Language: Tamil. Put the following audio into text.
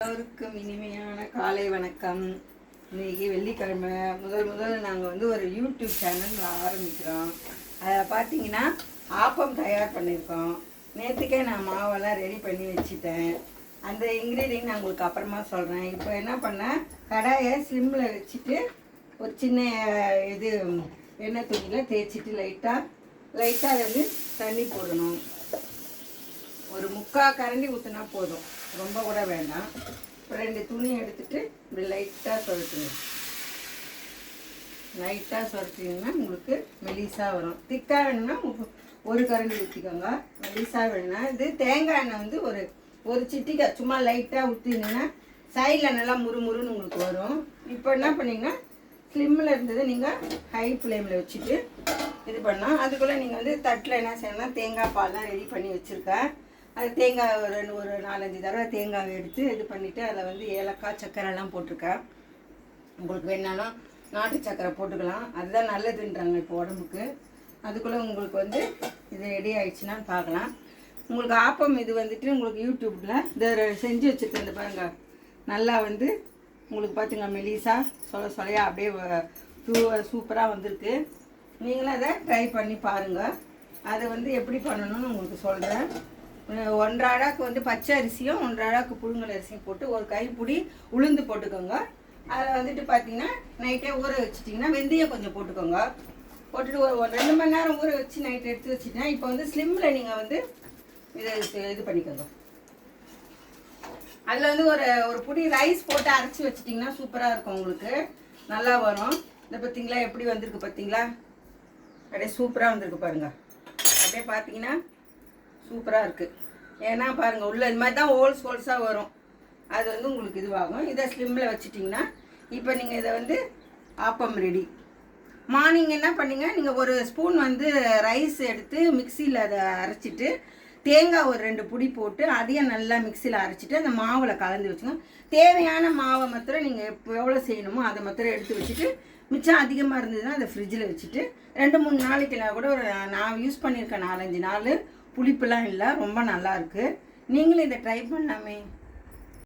எல்லோருக்கும் இனிமையான காலை வணக்கம். இன்றைக்கி வெள்ளிக்கிழமை முதல் நாங்கள் ஒரு யூடியூப் சேனல் ஆரம்பிக்கிறோம். அதில் பார்த்தீங்கன்னா ஆப்பம் தயார் பண்ணியிருக்கோம். நேற்றுக்கே நான் மாவெல்லாம் ரெடி பண்ணி வச்சுட்டேன். அந்த இன்க்ரீடியன்ட் நான் உங்களுக்கு அப்புறமா சொல்கிறேன். இப்போ என்ன பண்ணேன், கடாயை ஸ்லிம்மில் வச்சுட்டு ஒரு சின்ன இது எண்ணெய் துணியில் தேய்ச்சிட்டு லைட்டாக அது தண்ணி போடணும். ஒரு 3/4 கரண்டி ஊற்றினா போதும், ரொம்ப கூட வேண்டாம். இப்போ 2 துணி எடுத்துகிட்டு இப்படி லைட்டாக சுரட்டிங்கன்னா உங்களுக்கு மெலிசாக வரும். திக்காக வேணும்னா 1 கரண்டி ஊற்றிக்கோங்க. மெலிசாக வேணும்னா இது தேங்காய் எண்ணெய் ஒரு சிட்டிக்காய் சும்மா லைட்டாக ஊற்றிங்கன்னா சைடில் நல்லா முறுமுறுன்னு உங்களுக்கு வரும். இப்போ என்ன பண்ணிங்கன்னா ஸ்லிம்மில் இருந்தது நீங்கள் ஹை ஃப்ளேமில் வச்சுட்டு இது பண்ணால் அதுக்குள்ளே நீங்கள் தட்டில் என்ன செய்யணும்னா தேங்காய் பால்லாம் ரெடி பண்ணி வச்சுருக்கேன். அது தேங்காய் ஒரு 4-5 தடவை தேங்காய் எடுத்து இது பண்ணிவிட்டு அதில் ஏலக்காய் சர்க்கரைலாம் போட்டிருக்கேன். உங்களுக்கு வேணாலும் நாட்டு சர்க்கரை போட்டுக்கலாம், அதுதான் நல்லதுன்றாங்க இப்போ உடம்புக்கு. அதுக்குள்ளே உங்களுக்கு இது ரெடி ஆகிடுச்சுன்னா பார்க்கலாம். உங்களுக்கு ஆப்பம் இது உங்களுக்கு யூடியூப்பில் இதை செஞ்சு வச்சுருக்கேன். பாருங்கள், நல்லா உங்களுக்கு பார்த்துங்க மெலிசா சொலையா அப்படியே சூப்பராக வந்திருக்கு. நீங்களும் அதை ட்ரை பண்ணி பாருங்கள். அதை எப்படி பண்ணணும்னு உங்களுக்கு சொல்கிறேன். 1 அழாக்கு பச்சை அரிசியும் 1 அழாக்கு புழுங்கல் அரிசியும் போட்டு ஒரு கைப்பிடி உளுந்து போட்டுக்கோங்க. அதில் பார்த்தீங்கன்னா நைட்டே ஊற வச்சுட்டிங்கன்னா வெந்தயம் கொஞ்சம் போட்டுக்கோங்க. போட்டுட்டு ஒரு 2 மணி நேரம் ஊற வச்சு நைட்டு எடுத்து வச்சுட்டேன். இப்போ ஸ்லிம்மில் நீங்கள் இது பண்ணிக்கோங்க. அதில் ஒரு புடி ரைஸ் போட்டு அரைச்சி வச்சிட்டிங்கன்னா சூப்பராக இருக்கும், உங்களுக்கு நல்லா வரும். இதை பார்த்தீங்களா எப்படி வந்திருக்கு, பார்த்தீங்களா அப்படியே சூப்பராக வந்திருக்கு பாருங்கள். அப்படியே பார்த்தீங்கன்னா சூப்பராக இருக்குது. ஏன்னா பாருங்கள் உள்ள இது மாதிரி தான் ஹோல்ஸாக வரும். அது உங்களுக்கு இதுவாகும். இதை ஸ்லிம்மில் வச்சுட்டிங்கன்னா இப்போ நீங்கள் இதை ஆப்பம் ரெடி. மார்னிங் என்ன பண்ணிங்க, நீங்கள் ஒரு ஸ்பூன் ரைஸ் எடுத்து மிக்சியில் அதை அரைச்சிட்டு தேங்காய் ஒரு 2 புடி போட்டு அதையும் நல்லா மிக்சியில் அரைச்சிட்டு அந்த மாவில் கலந்து வச்சுங்க. தேவையான மாவை மாத்திரம் நீங்கள் எவ்வளோ செய்யணுமோ அதை மாத்திரம் எடுத்து வச்சுட்டு மிச்சம் அதிகமாக இருந்ததுன்னா அதை ஃப்ரிட்ஜில் வச்சுட்டு 2-3 நாளைக்குலாம் கூட நான் யூஸ் பண்ணியிருக்கேன் 4-5 நாள். புளிப்புலாம் இல்லை, ரொம்ப நல்லாயிருக்கு. நீங்களும் இதை ட்ரை பண்ணலாமே.